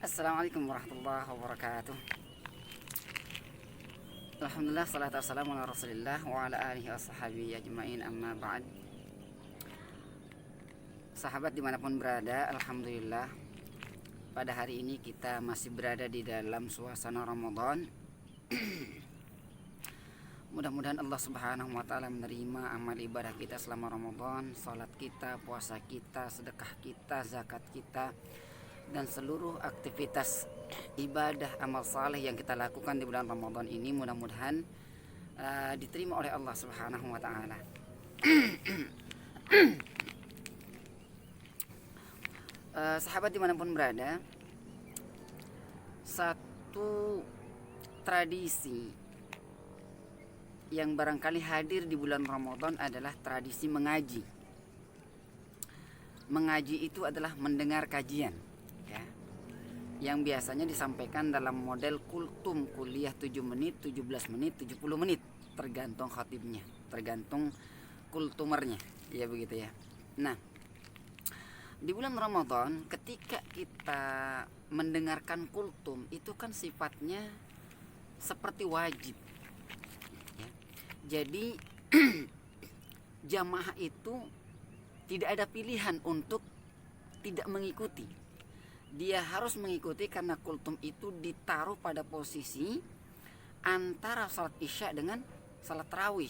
Assalamualaikum warahmatullahi wabarakatuh. Alhamdulillah, salatu wassalamu ala rasulillah wa ala alihi wa sahbihi ajma'in, amma ba'd. Sahabat dimanapun berada, alhamdulillah pada hari ini kita masih berada di dalam suasana Ramadan. Mudah-mudahan Allah subhanahu wa ta'ala menerima amal ibadah kita selama Ramadan, salat kita, puasa kita, sedekah kita, zakat kita, dan seluruh aktivitas ibadah amal saleh yang kita lakukan di bulan Ramadan ini mudah-mudahan diterima oleh Allah Subhanahu wa taala. Sahabat dimanapun berada, satu tradisi yang barangkali hadir di bulan Ramadan adalah tradisi mengaji. Mengaji itu adalah mendengar kajian, ya, yang biasanya disampaikan dalam model kultum, kuliah 7 menit, 17 menit, 70 menit, tergantung khatibnya, tergantung kultumernya, ya begitu ya. Nah, di bulan Ramadan ketika kita mendengarkan kultum itu kan sifatnya seperti wajib, ya. Jadi jamaah itu tidak ada pilihan untuk tidak mengikuti. Dia harus mengikuti karena kultum itu ditaruh pada posisi antara salat isya dengan salat tarawih.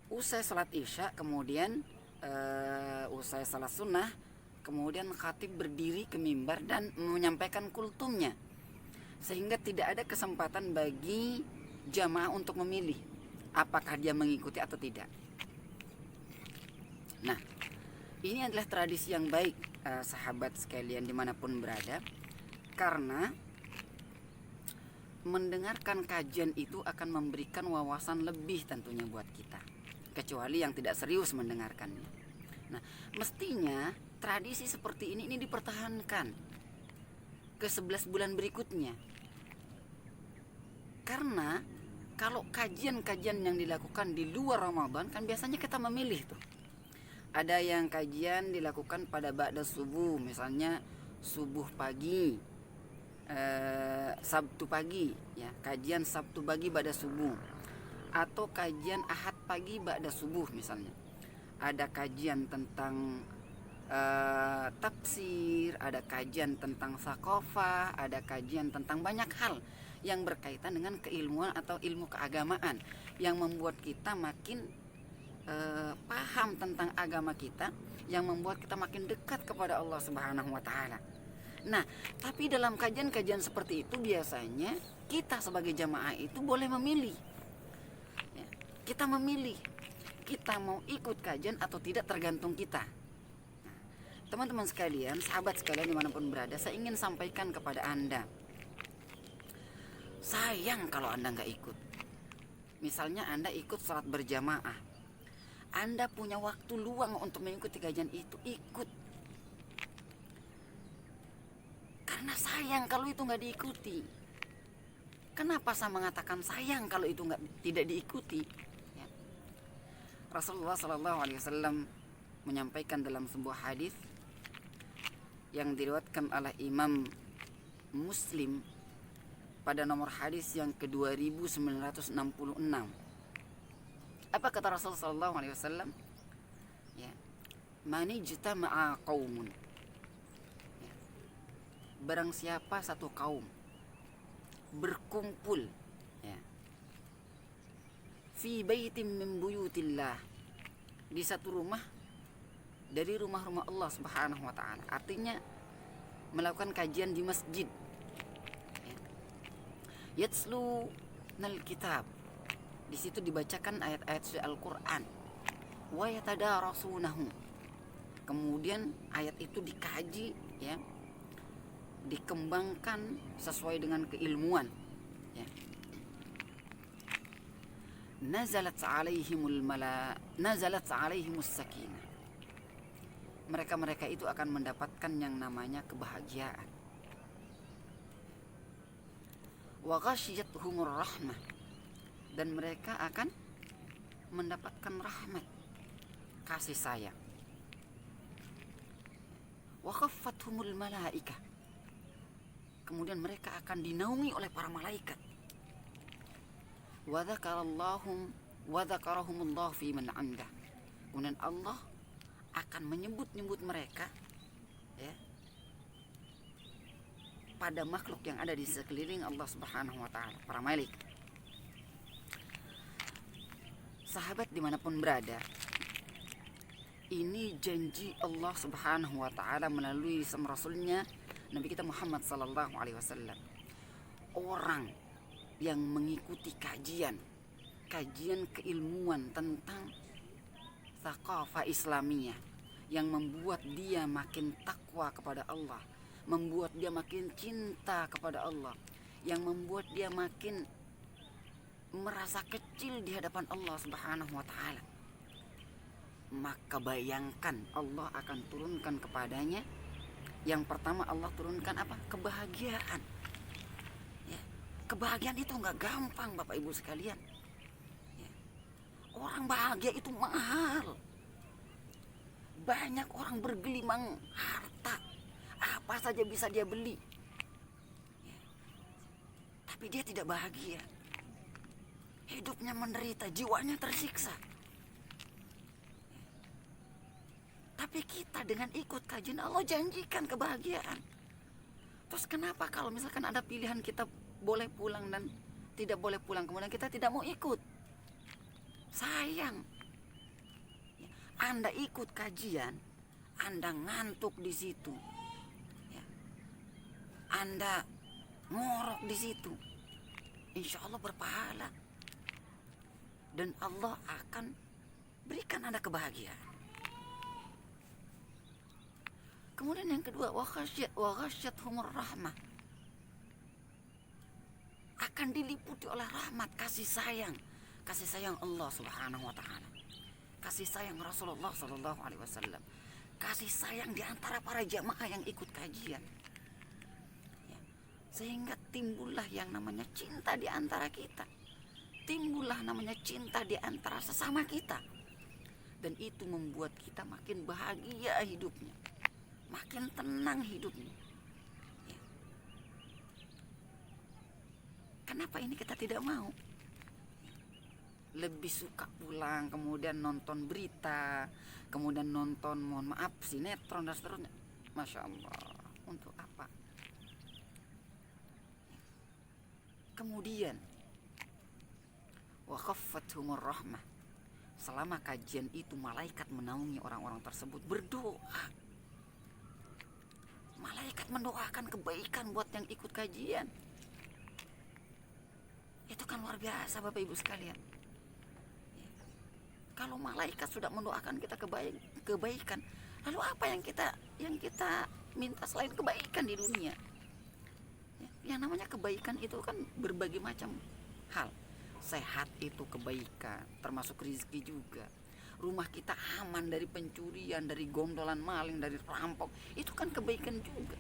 Usai salat isya, kemudian usai salat sunnah, kemudian khatib berdiri ke mimbar dan menyampaikan kultumnya, sehingga tidak ada kesempatan bagi jamaah untuk memilih apakah dia mengikuti atau tidak. Nah, ini adalah tradisi yang baik, sahabat sekalian dimanapun berada, karena mendengarkan kajian itu akan memberikan wawasan lebih tentunya buat kita, kecuali yang tidak serius mendengarkannya. Nah, mestinya tradisi seperti ini dipertahankan ke 11 bulan berikutnya, karena kalau kajian-kajian yang dilakukan di luar Ramadan kan biasanya kita memilih tuh. Ada yang kajian dilakukan pada ba'da subuh, misalnya subuh pagi, Sabtu pagi, ya, kajian Sabtu pagi ba'da subuh, atau kajian Ahad pagi ba'da subuh misalnya. Ada kajian tentang tafsir, ada kajian tentang sakofah, ada kajian tentang banyak hal yang berkaitan dengan keilmuan atau ilmu keagamaan yang membuat kita makin paham tentang agama kita, yang membuat kita makin dekat kepada Allah Subhanahu wa taala. Nah, tapi dalam kajian-kajian seperti itu biasanya kita sebagai jamaah itu boleh memilih, ya, kita memilih kita mau ikut kajian atau tidak, tergantung kita. Nah, teman-teman sekalian, sahabat sekalian dimanapun berada, saya ingin sampaikan kepada Anda, sayang kalau Anda nggak ikut. Misalnya Anda ikut sholat berjamaah, Anda punya waktu luang untuk mengikuti kajian itu, ikut. Karena sayang kalau itu nggak diikuti. Kenapa saya mengatakan sayang kalau itu tidak diikuti? Ya. Rasulullah SAW menyampaikan dalam sebuah hadis yang diriwayatkan oleh Imam Muslim pada nomor hadis yang ke-2966. Apa kata Rasulullah SAW? Ya, man ijtama'a qaumun, ya, barang siapa satu kaum berkumpul, ya, fi baitin min buyutillah, di satu rumah dari rumah-rumah Allah Subhanahu wa taala, artinya melakukan kajian di masjid, ya. Yatslu nal kitab, di situ dibacakan ayat-ayat suci Al-Quran. Wa yatadarasunahu, kemudian ayat itu dikaji, ya, dikembangkan sesuai dengan keilmuan, ya. Nazalat alaihimus sakinah, mereka-mereka itu akan mendapatkan yang namanya kebahagiaan. Wa ghasyiyatuhumur rahmah, dan mereka akan mendapatkan rahmat, kasih sayang. Wa khaffathumul malaikah, kemudian mereka akan dinaungi oleh para malaikat. Wa dzakarahumullahu fi man 'indah. Kemudian Allah akan menyebut-nyebut mereka, ya, pada makhluk yang ada di sekeliling Allah Subhanahu wa taala, para malaikat. Sahabat dimanapun berada, ini janji Allah Subhanahu wa taala melalui Rasulnya Nabi kita Muhammad sallallahu alaihi wasallam. Orang yang mengikuti kajian keilmuan tentang thaqafah Islamiyah yang membuat dia makin takwa kepada Allah, membuat dia makin cinta kepada Allah, yang membuat dia makin merasa kecil di hadapan Allah Subhanahu wa taala, maka bayangkan Allah akan turunkan kepadanya, yang pertama Allah turunkan apa? Kebahagiaan. Ya, kebahagiaan itu nggak gampang Bapak Ibu sekalian. Ya, orang bahagia itu mahal. Banyak orang bergelimang harta, apa saja bisa dia beli. Ya, tapi dia tidak bahagia. Hidupnya menderita, jiwanya tersiksa. Tapi kita dengan ikut kajian Allah janjikan kebahagiaan. Terus kenapa kalau misalkan ada pilihan kita boleh pulang dan tidak boleh pulang, kemudian kita tidak mau ikut? Sayang. Anda ikut kajian, Anda ngantuk di situ, Anda ngorok di situ, insya Allah berpahala dan Allah akan berikan Anda kebahagiaan. Kemudian yang kedua, wa ghasyathumur rahmah, akan diliputi oleh rahmat, kasih sayang Allah Subhanahu wa taala, kasih sayang Rasulullah sallallahu alaihi wasallam, kasih sayang di antara para jamaah yang ikut kajian. Ya, sehingga timbullah yang namanya cinta di antara kita, timbullah namanya cinta di antara sesama kita, dan itu membuat kita makin bahagia hidupnya, makin tenang hidupnya. Ya. Kenapa ini kita tidak mau? Lebih suka pulang, kemudian nonton berita, kemudian nonton, mohon maaf, sinetron dan seterusnya. Masya Allah, untuk apa? Kemudian wa khaffathumur rahmah, selama kajian itu malaikat menaungi orang-orang tersebut, berdoa. Malaikat mendoakan kebaikan buat yang ikut kajian. Itu kan luar biasa Bapak Ibu sekalian. Kalau malaikat sudah mendoakan kita kebaikan, lalu apa yang kita minta selain kebaikan di dunia? Yang namanya kebaikan itu kan berbagai macam hal. Sehat itu kebaikan, termasuk rezeki juga. Rumah kita aman dari pencurian, dari gondolan maling, dari perampok, itu kan kebaikan juga.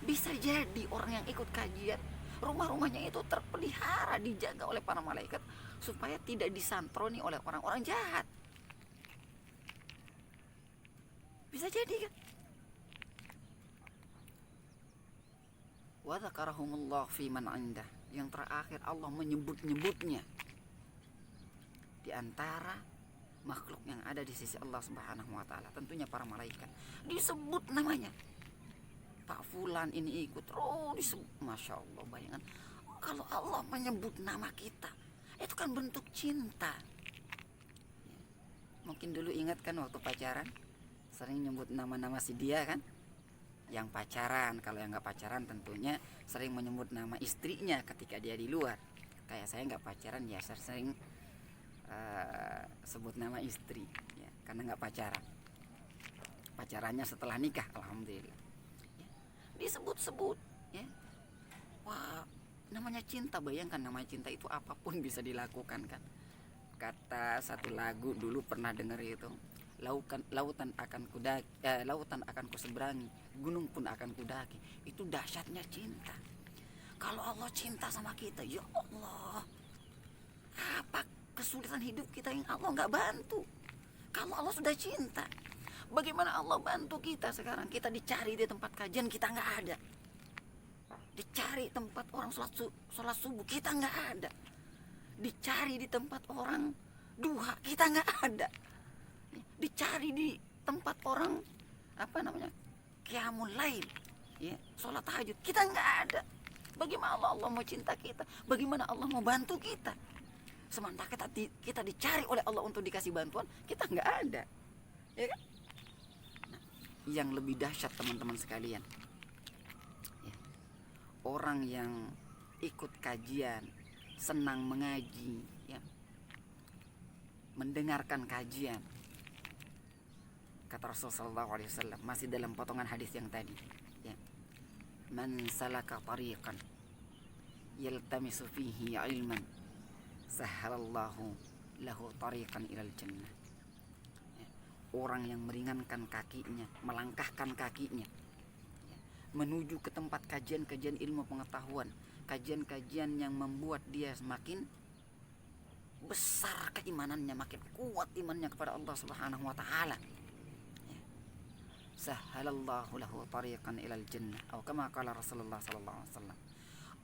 Bisa jadi orang yang ikut kajian, rumah-rumahnya itu terpelihara, dijaga oleh para malaikat supaya tidak disantroni oleh orang-orang jahat. Bisa jadi kan? Wa dzakarahumullahu fi man 'indah. Yang terakhir Allah menyebut-nyebutnya di antara makhluk yang ada di sisi Allah Subhanahu wa taala, tentunya para malaikat. Disebut namanya. Pak Fulan ini ikut, disebut. Masya Allah, bayangkan kalau Allah menyebut nama kita, itu kan bentuk cinta. Mungkin dulu ingat kan waktu pacaran sering nyebut nama-nama si dia kan, yang pacaran. Kalau yang nggak pacaran tentunya sering menyebut nama istrinya ketika dia di luar. Kayak saya nggak pacaran ya, saya sering sebut nama istri ya, karena nggak pacaran. Pacarannya setelah nikah, alhamdulillah. Ya, disebut-sebut ya. Wah, namanya cinta. Bayangkan, namanya cinta itu apapun bisa dilakukan kan. Kata satu lagu dulu pernah dengar itu, lautan akan kuseberangi, gunung pun akan kudaki. Itu dahsyatnya cinta. Kalau Allah cinta sama kita, ya Allah, apa kesulitan hidup kita yang Allah nggak bantu? Kalau Allah sudah cinta, bagaimana Allah bantu kita sekarang? Kita dicari di tempat kajian, kita nggak ada. Dicari tempat orang sholat subuh, kita nggak ada. Dicari di tempat orang duha, kita nggak ada. Dicari di tempat orang qiyamul lail, ya, sholat tahajud, kita nggak ada. Bagaimana Allah mau cinta kita? Bagaimana Allah mau bantu kita? Sementara kita dicari oleh Allah untuk dikasih bantuan, kita nggak ada, ya kan? Nah, yang lebih dahsyat teman-teman sekalian, ya, orang yang ikut kajian, senang mengaji, ya, mendengarkan kajian, kata Rasulullah SAW masih dalam potongan hadis yang tadi, ya, man salaka tariqan yaltamisu fihi ilman sahhalallahu lahu tariqan ilal jannah. Ya, orang yang meringankan kakinya, melangkahkan kakinya, ya, menuju ke tempat kajian-kajian ilmu pengetahuan, kajian-kajian yang membuat dia semakin besar keimanannya, makin kuat imannya kepada Allah Subhanahu wa taala. Sahhalallahu lahu tariqan ilal jannah, atau kama qala Rasulullah sallallahu alaihi wasallam.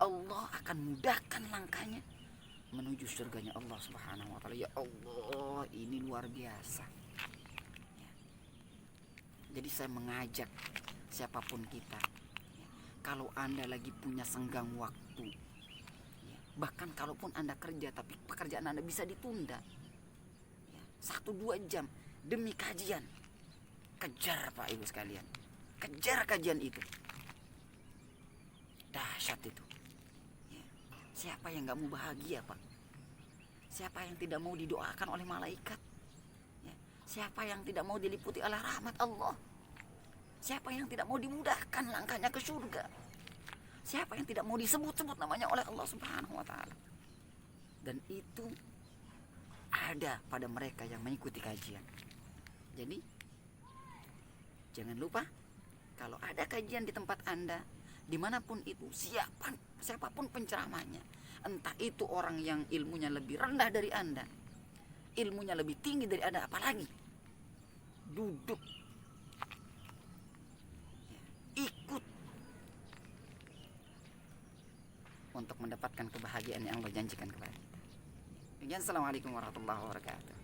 Allah akan mudahkan langkahnya menuju surganya Allah Subhanahu wa taala. Ya Allah, ini luar biasa. Ya. Jadi saya mengajak siapapun kita, ya, kalau Anda lagi punya senggang waktu, ya, bahkan kalaupun Anda kerja tapi pekerjaan Anda bisa ditunda, ya, 1-2 jam demi kajian, kejar Pak Ibu sekalian, kejar kajian itu. Dahsyat itu. Ya. Siapa yang gak mau bahagia Pak? Siapa yang tidak mau didoakan oleh malaikat? Ya. Siapa yang tidak mau diliputi oleh rahmat Allah? Siapa yang tidak mau dimudahkan langkahnya ke surga? Siapa yang tidak mau disebut-sebut namanya oleh Allah Subhanahu wa taala? Dan itu ada pada mereka yang mengikuti kajian. Jadi jangan lupa, kalau ada kajian di tempat Anda, dimanapun itu, siapapun penceramahnya, entah itu orang yang ilmunya lebih rendah dari Anda, ilmunya lebih tinggi dari Anda, apalagi duduk, ya, ikut untuk mendapatkan kebahagiaan yang Allah janjikan kepada kita. Assalamualaikum warahmatullahi wabarakatuh.